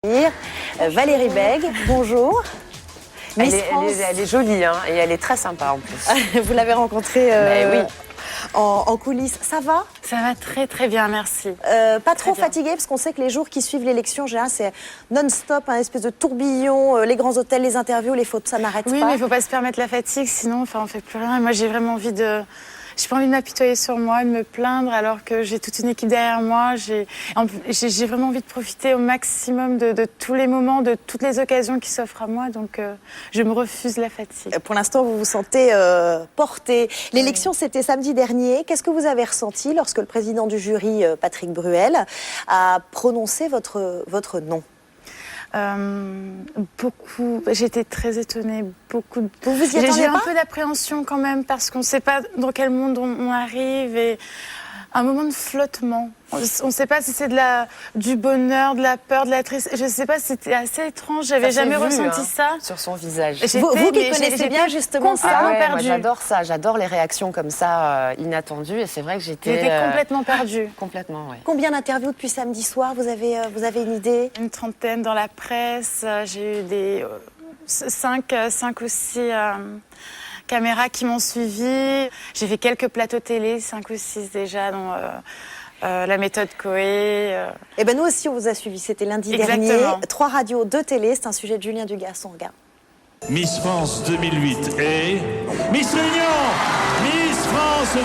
Valérie Bègue, bonjour. Elle est jolie hein, et elle est très sympa en plus. Vous l'avez rencontrée oui. en coulisses. Ça va? Ça va très très bien, merci. Pas trop fatiguée parce qu'on sait que les jours qui suivent l'élection, en général, c'est non-stop, un espèce de tourbillon, les grands hôtels, les interviews, les photos, ça n'arrête pas. Oui, mais il ne faut pas se permettre la fatigue, sinon on ne fait plus rien. Et moi, j'ai vraiment envie de... J'ai pas envie de m'apitoyer sur moi, de me plaindre, alors que j'ai toute une équipe derrière moi. J'ai vraiment envie de profiter au maximum de tous les moments, de toutes les occasions qui s'offrent à moi. Donc, je me refuse la fatigue. Pour l'instant, vous vous sentez portée. L'élection, c'était samedi dernier. Qu'est-ce que vous avez ressenti lorsque le président du jury, Patrick Bruel, a prononcé votre nom? Beaucoup. J'étais très étonnée. Beaucoup. Vous y attendez J'ai eu pas un peu d'appréhension quand même parce qu'on ne sait pas dans quel monde on arrive et un moment de flottement. On ne sait pas si c'est du bonheur, de la peur, de la tristesse. Je ne sais pas, c'était assez étrange. J'avais jamais ressenti ça sur son visage. Vous qui connaissez bien justement ça. Ouais, moi, j'adore ça. J'adore les réactions comme ça inattendues et c'est vrai que j'étais complètement perdue. Complètement, oui. Combien d'interviews depuis samedi soir? Vous avez une idée? Une trentaine dans la presse. J'ai eu des 5 ou 6 caméras qui m'ont suivie. J'ai fait quelques plateaux télé, 5 ou 6 déjà, dont la méthode Coé. Eh ben nous aussi, on vous a suivi. C'était lundi dernier. 3 radios, 2 télé. C'est un sujet de Julien Dugasson. Regarde. Miss France 2008 et Miss Réunion, Miss France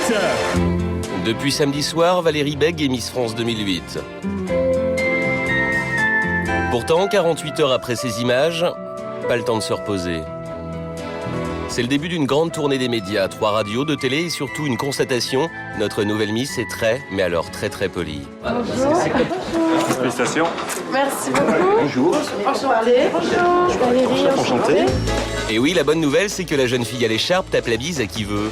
2008. Depuis samedi soir, Valérie Bègue est Miss France 2008. Pourtant, 48 heures après ces images, pas le temps de se reposer. C'est le début d'une grande tournée des médias, 3 radios, 2 télé et surtout une constatation. Notre nouvelle Miss est très, mais alors très très polie. Bonjour. Félicitations. Merci beaucoup. Bonjour. Enchantée. Bonjour. Valérie, Enchanté. Et oui, la bonne nouvelle, c'est que la jeune fille à l'écharpe tape la bise à qui veut.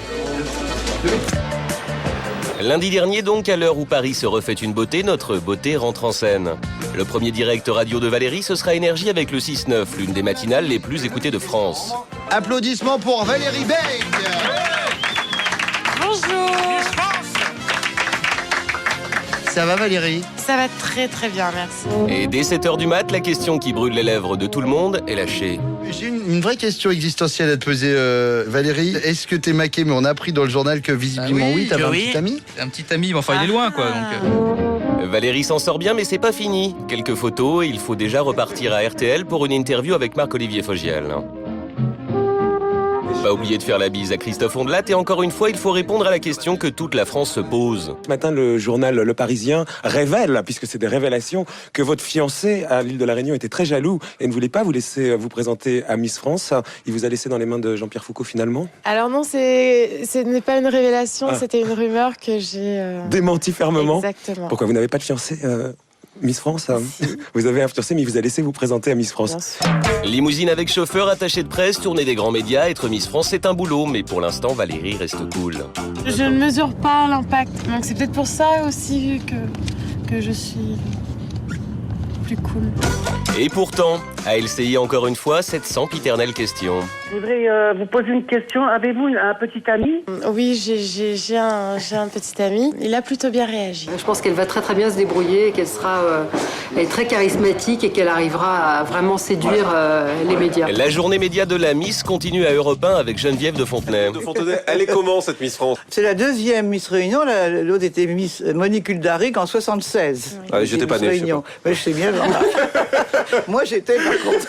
Lundi dernier donc, à l'heure où Paris se refait une beauté, notre beauté rentre en scène. Le premier direct radio de Valérie, ce sera Énergie avec le 6-9, l'une des matinales les plus écoutées de France. Applaudissements pour Valérie Bègue. Bonjour. Ça va Valérie? Ça va très très bien, merci. Et dès 7h du mat, la question qui brûle les lèvres de tout le monde est lâchée. J'ai une vraie question existentielle à te poser, Valérie. Est-ce que t'es maquée? Mais on a appris dans le journal que visiblement oui, t'avais un petit ami. Un petit ami, mais enfin il est loin quoi. Donc, Valérie s'en sort bien, mais c'est pas fini. Quelques photos et il faut déjà repartir à RTL pour une interview avec Marc-Olivier Fogiel. Pas oublier de faire la bise à Christophe Ondelat et encore une fois, il faut répondre à la question que toute la France se pose. Ce matin, le journal Le Parisien révèle, puisque c'est des révélations, que votre fiancé à l'île de la Réunion était très jaloux et ne voulait pas vous laisser vous présenter à Miss France. Il vous a laissé dans les mains de Jean-Pierre Foucault finalement? Alors non, ce n'est pas une révélation, c'était une rumeur que j'ai... Démenti fermement? Exactement. Pourquoi vous n'avez pas de fiancé Miss France, vous avez un fiancé, mais il vous a laissé vous présenter à Miss France. Limousine avec chauffeur, attaché de presse, tournée des grands médias, être Miss France, c'est un boulot. Mais pour l'instant, Valérie reste cool. Je ne mesure pas l'impact. Donc c'est peut-être pour ça aussi que je suis plus cool. Et pourtant, à LCI encore une fois, cette sempiternelle question. Je voudrais vous poser une question. Avez-vous un petit ami? Oui, j'ai un petit ami. Il a plutôt bien réagi. Je pense qu'elle va très très bien se débrouiller, et qu'elle sera elle est très charismatique et qu'elle arrivera à vraiment séduire les médias. La journée média de la Miss continue à Europe 1 avec Geneviève de Fontenay. Elle est comment cette Miss France? C'est la deuxième Miss Réunion. L'autre était Miss Monique Huldaric en 76. Ah, j'étais pas né. Mais je sais bien. Moi j'étais par contre.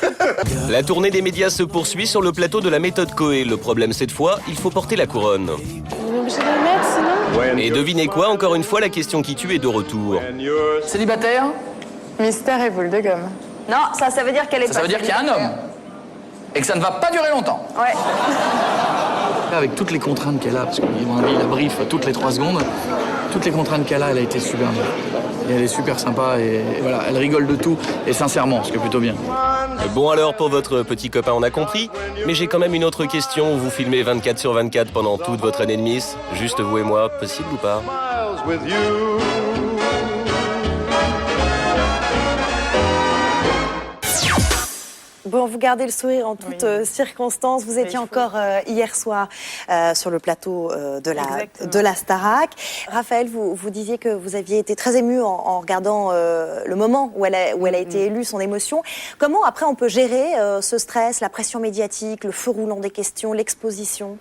La tournée des médias se poursuit sur le plateau de la méthode Coé. Le problème cette fois, il faut porter la couronne. On est obligé de le mettre sinon? Et devinez quoi, encore une fois, la question qui tue est de retour. célibataire? Mystère et boule de gomme. Non, ça veut dire qu'elle est pas... Ça veut dire qu'il y a un homme. Et que ça ne va pas durer longtemps. Ouais. Avec toutes les contraintes qu'elle a, parce qu'à mon avis, la brief toutes les 3 secondes, toutes les contraintes qu'elle a, elle a été superbe. Et elle est super sympa et voilà, elle rigole de tout et sincèrement, ce qui est plutôt bien. Bon alors, pour votre petit copain, on a compris. Mais j'ai quand même une autre question. Vous filmez 24/24 pendant toute votre année de Miss. Juste vous et moi, possible ou pas? Bon, vous gardez le sourire en toutes circonstances. Vous étiez encore hier soir sur le plateau de la Starac. Raphaël, vous disiez que vous aviez été très ému en regardant le moment où elle a été élue, son émotion. Comment après on peut gérer ce stress, la pression médiatique, le feu roulant des questions, l'exposition?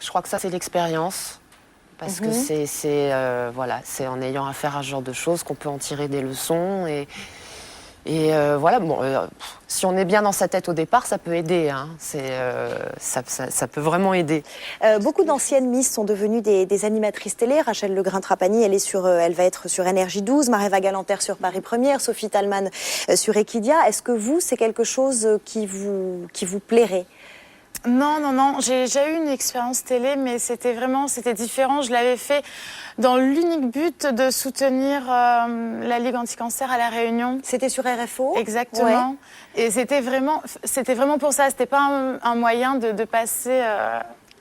Je crois que ça, c'est l'expérience. Parce que c'est en ayant affaire à ce genre de choses qu'on peut en tirer des leçons. Et voilà, bon, si on est bien dans sa tête au départ, ça peut aider. Hein. Ça peut vraiment aider. Beaucoup d'anciennes Miss sont devenues des animatrices télé. Rachel Legrin-Trapani, elle va être sur NRJ12, Maréva Galanter sur Paris Première, Sophie Talman sur Equidia. Est-ce que c'est quelque chose qui vous plairait? Non. J'ai déjà eu une expérience télé, mais c'était différent. Je l'avais fait dans l'unique but de soutenir la Ligue anti-cancer à La Réunion. C'était sur RFO? Exactement. Ouais. Et c'était vraiment pour ça. C'était pas un moyen de passer.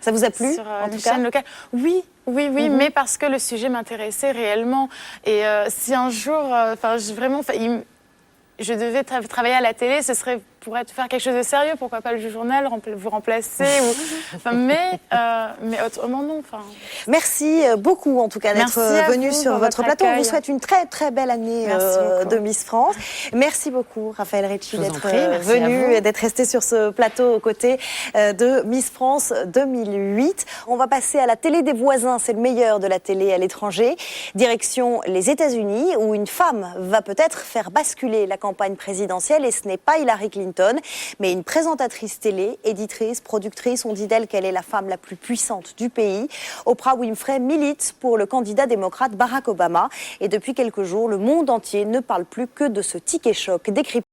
Ça vous a plu sur une chaîne locale? Oui, mais parce que le sujet m'intéressait réellement. Et si un jour, je devais travailler à la télé, ce serait pour faire quelque chose de sérieux, pourquoi pas le journal, vous remplacer, mais autrement non. Merci beaucoup en tout cas d'être venu sur votre plateau. On vous souhaite une très très belle année de Miss France. Merci beaucoup Raphaël Ricci d'être venu et d'être resté sur ce plateau aux côtés de Miss France 2008. On va passer à la télé des voisins, c'est le meilleur de la télé à l'étranger. Direction les États-Unis où une femme va peut-être faire basculer la campagne présidentielle et ce n'est pas Hillary Clinton, mais une présentatrice télé, éditrice, productrice. On dit d'elle qu'elle est la femme la plus puissante du pays. Oprah Winfrey milite pour le candidat démocrate Barack Obama. Et depuis quelques jours, le monde entier ne parle plus que de ce ticket choc décrypté